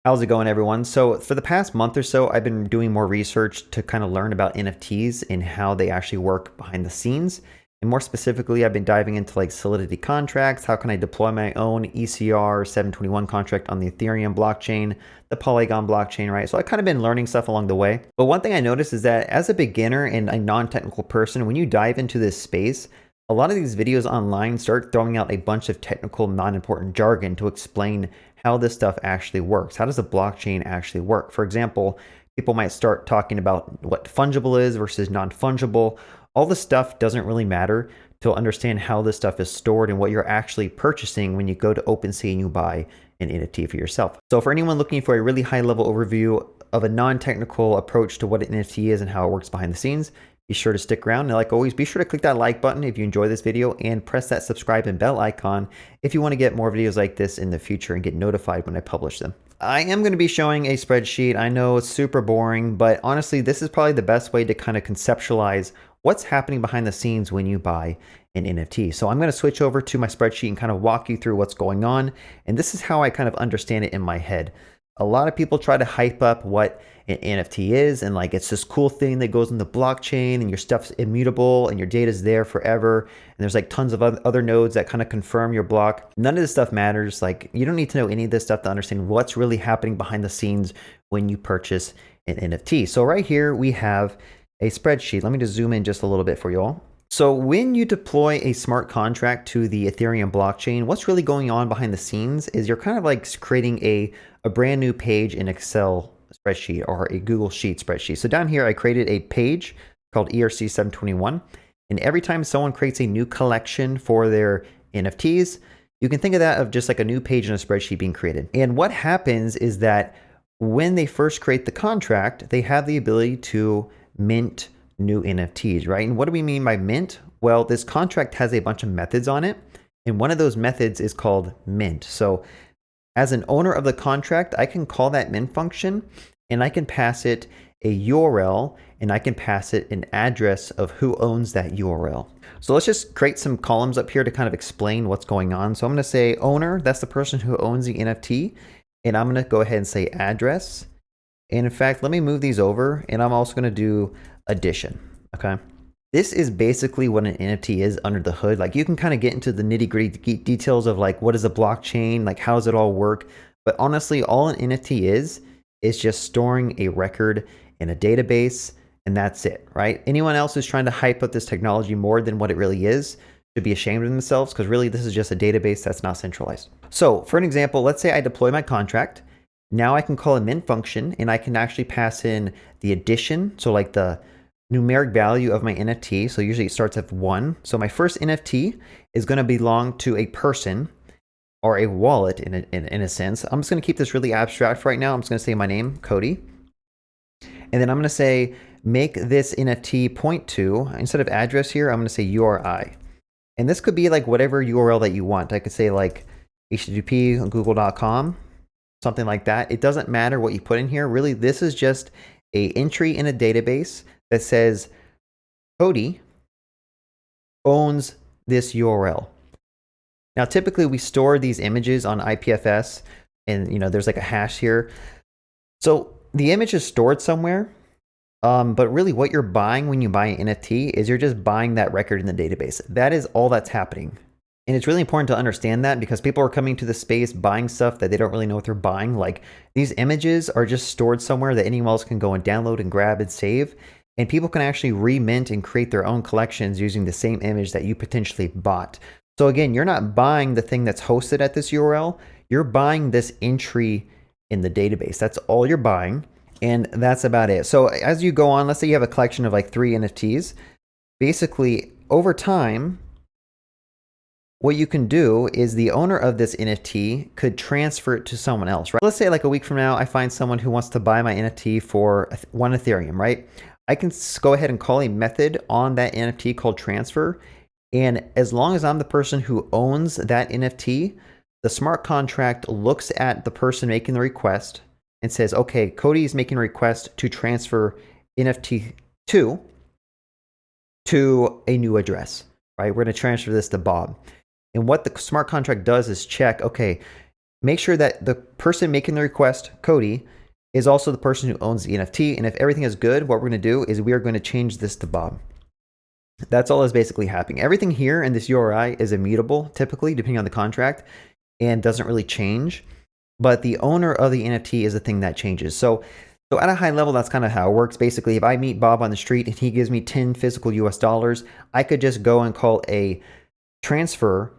How's it going, everyone? So for the past month or so, I've been doing more research to kind of learn about NFTs and how they actually work behind the scenes. And more specifically, I've been diving into like Solidity contracts. How can I deploy my own ECR 721 contract on the Ethereum blockchain, the Polygon blockchain, right? So I've kind of been learning stuff along the way. But one thing I noticed is that as a beginner and a non-technical person, when you dive into this space, a lot of these videos online start throwing out a bunch of technical, non-important jargon to explain how this stuff actually works. How does a blockchain actually work? For example, people might start talking about what fungible is versus non-fungible. All this stuff doesn't really matter to understand how this stuff is stored and what you're actually purchasing when you go to OpenSea and you buy an NFT for yourself. So for anyone looking for a really high-level overview of a non-technical approach to what an NFT is and how it works behind the scenes, be sure to stick around. And like always, be sure to click that like button if you enjoy this video and press that subscribe and bell icon if you want to get more videos like this in the future and get notified when I publish them. I am going to be showing a spreadsheet. I know it's super boring, but honestly, this is probably the best way to kind of conceptualize what's happening behind the scenes when you buy an NFT. So I'm going to switch over to my spreadsheet and kind of walk you through what's going on. And this is how I kind of understand it in my head. A lot of people try to hype up what an NFT is, and like it's this cool thing that goes in the blockchain and your stuff's immutable and your data's there forever. And there's like tons of other nodes that kind of confirm your block. None of this stuff matters. Like you don't need to know any of this stuff to understand what's really happening behind the scenes when you purchase an NFT. So right here we have a spreadsheet. Let me just zoom in just a little bit for you all. So when you deploy a smart contract to the Ethereum blockchain, what's really going on behind the scenes is you're kind of like creating a brand new page in Excel spreadsheet or a Google Sheet spreadsheet. So down here, I created a page called ERC 721. And every time someone creates a new collection for their NFTs, you can think of that of just like a new page in a spreadsheet being created. And what happens is that when they first create the contract, they have the ability to mint new NFTs, right? And what do we mean by mint? Well, this contract has a bunch of methods on it. And one of those methods is called mint. So as an owner of the contract, I can call that mint function and I can pass it a URL and I can pass it an address of who owns that URL. So let's just create some columns up here to kind of explain what's going on. So I'm going to say owner, that's the person who owns the NFT. And I'm going to go ahead and say address. And in fact, let me move these over and I'm also going to do addition. Okay. This is basically what an NFT is under the hood. Like you can kind of get into the nitty-gritty details of like what is a blockchain, like how does it all work? But honestly, all an NFT is just storing a record in a database, and that's it, right? Anyone else who's trying to hype up this technology more than what it really is should be ashamed of themselves, because really this is just a database that's not centralized. So for an example, let's say I deploy my contract. Now I can call a mint function and I can actually pass in the addition. So like the numeric value of my NFT. So usually it starts at 1. So my first NFT is going to belong to a person or a wallet in a sense. I'm just going to keep this really abstract for right now. I'm just going to say my name, Cody. And then I'm going to say, make this NFT point to, instead of address here, I'm going to say URI. And this could be like whatever URL that you want. I could say like http on google.com, something like that. It doesn't matter what you put in here. Really, this is just a entry in a database that says Cody owns this URL. Now, typically we store these images on IPFS and there's like a hash here. So the image is stored somewhere, but really what you're buying when you buy an NFT is you're just buying that record in the database. That is all that's happening. And it's really important to understand that because people are coming to the space buying stuff that they don't really know what they're buying. Like these images are just stored somewhere that anyone else can go and download and grab and save. And people can actually remint and create their own collections using the same image that you potentially bought. So again, you're not buying the thing that's hosted at this URL. You're buying this entry in the database. That's all you're buying. And that's about it. So as you go on, let's say you have a collection of like 3 NFTs. Basically, over time, what you can do is the owner of this NFT could transfer it to someone else, right? Let's say like a week from now, I find someone who wants to buy my NFT for 1 Ethereum, right? I can go ahead and call a method on that NFT called transfer. And as long as I'm the person who owns that NFT, the smart contract looks at the person making the request and says, okay, Cody is making a request to transfer NFT 2 to a new address, right? We're going to transfer this to Bob. And what the smart contract does is check, okay, make sure that the person making the request, Cody, is also the person who owns the NFT. And if everything is good, what we're going to do is we are going to change this to Bob. That's all that's basically happening. Everything here in this URI is immutable, typically, depending on the contract, and doesn't really change. But the owner of the NFT is the thing that changes. So at a high level, that's kind of how it works. Basically, if I meet Bob on the street and he gives me 10 physical US dollars, I could just go and call a transfer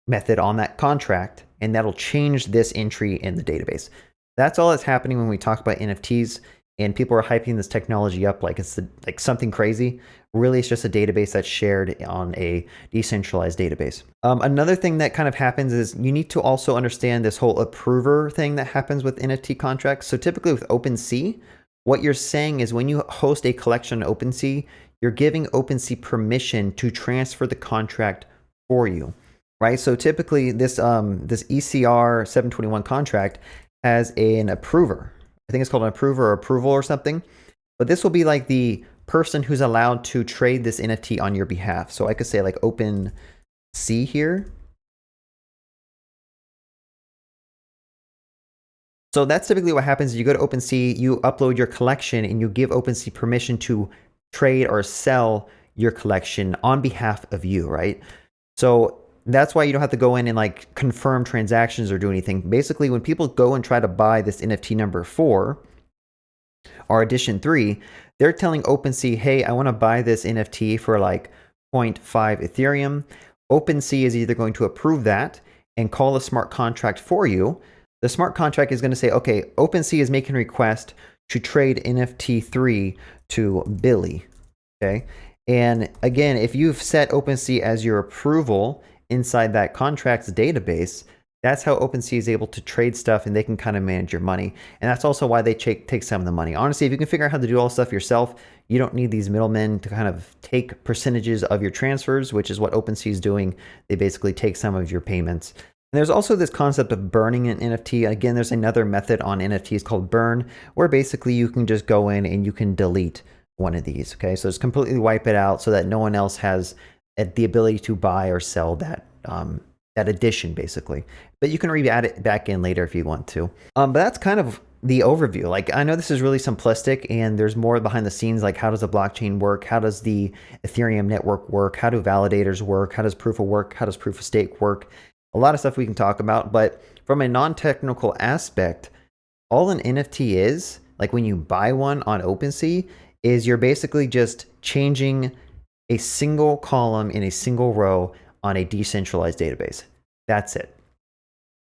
method on that contract, and that'll change this entry in the database. That's all that's happening when we talk about NFTs, and people are hyping this technology up like it's like something crazy. Really, it's just a database that's shared on a decentralized database. Another thing that kind of happens is you need to also understand this whole approver thing that happens with NFT contracts. So typically with OpenSea, what you're saying is when you host a collection on OpenSea, you're giving OpenSea permission to transfer the contract for you, right? So typically this ECR 721 contract has an approver. I think it's called an approver or approval or something. But this will be like the person who's allowed to trade this NFT on your behalf. So I could say like OpenSea here. So that's typically what happens. You go to OpenSea, you upload your collection, and you give OpenSea permission to trade or sell your collection on behalf of you, right? So that's why you don't have to go in and like confirm transactions or do anything. Basically, when people go and try to buy this NFT number 4 or edition 3, they're telling OpenSea, hey, I want to buy this NFT for like 0.5 Ethereum. OpenSea is either going to approve that and call a smart contract for you. The smart contract is going to say, okay, OpenSea is making a request to trade NFT 3 to Billy. Okay. And again, if you've set OpenSea as your approval inside that contract's database, that's how OpenSea is able to trade stuff, and they can kind of manage your money. And that's also why they take some of the money. Honestly, if you can figure out how to do all this stuff yourself, you don't need these middlemen to kind of take percentages of your transfers, which is what OpenSea is doing. They basically take some of your payments. And there's also this concept of burning an NFT. Again, there's another method on NFTs called burn, where basically you can just go in and you can delete one of these. Okay, so just completely wipe it out so that no one else has the ability to buy or sell that that edition, basically. But you can re-add it back in later if you want to. But that's kind of the overview. Like, I know this is really simplistic, and there's more behind the scenes, like how does a blockchain work? How does the Ethereum network work? How do validators work? How does proof of work? How does proof of stake work? A lot of stuff we can talk about, but from a non-technical aspect, all an NFT is, like when you buy one on OpenSea, is you're basically just changing a single column in a single row on a decentralized database. That's it.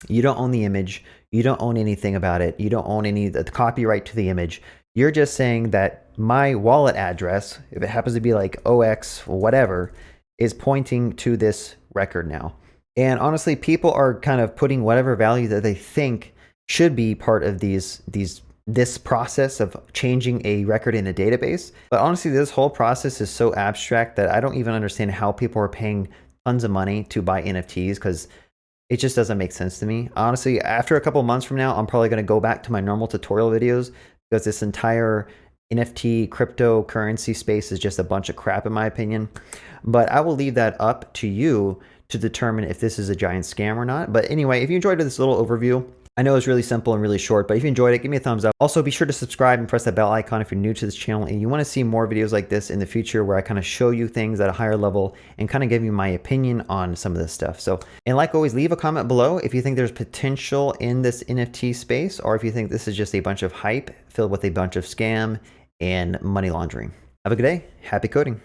You don't own the image. You don't own anything about it. You don't own any of the copyright to the image. You're just saying that my wallet address, if it happens to be like OX whatever, is pointing to this record now. And honestly, people are kind of putting whatever value that they think should be part of this process of changing a record in a database. But honestly, this whole process is so abstract that I don't even understand how people are paying tons of money to buy NFTs, because it just doesn't make sense to me. Honestly, after a couple months from now, I'm probably going to go back to my normal tutorial videos, because this entire NFT cryptocurrency space is just a bunch of crap in my opinion. But I will leave that up to you to determine if this is a giant scam or not. But anyway, if you enjoyed this little overview, I know it's really simple and really short, but if you enjoyed it, give me a thumbs up. Also, be sure to subscribe and press that bell icon if you're new to this channel and you want to see more videos like this in the future, where I kind of show you things at a higher level and kind of give you my opinion on some of this stuff. So, and like always, leave a comment below if you think there's potential in this NFT space, or if you think this is just a bunch of hype filled with a bunch of scam and money laundering. Have a good day. Happy coding.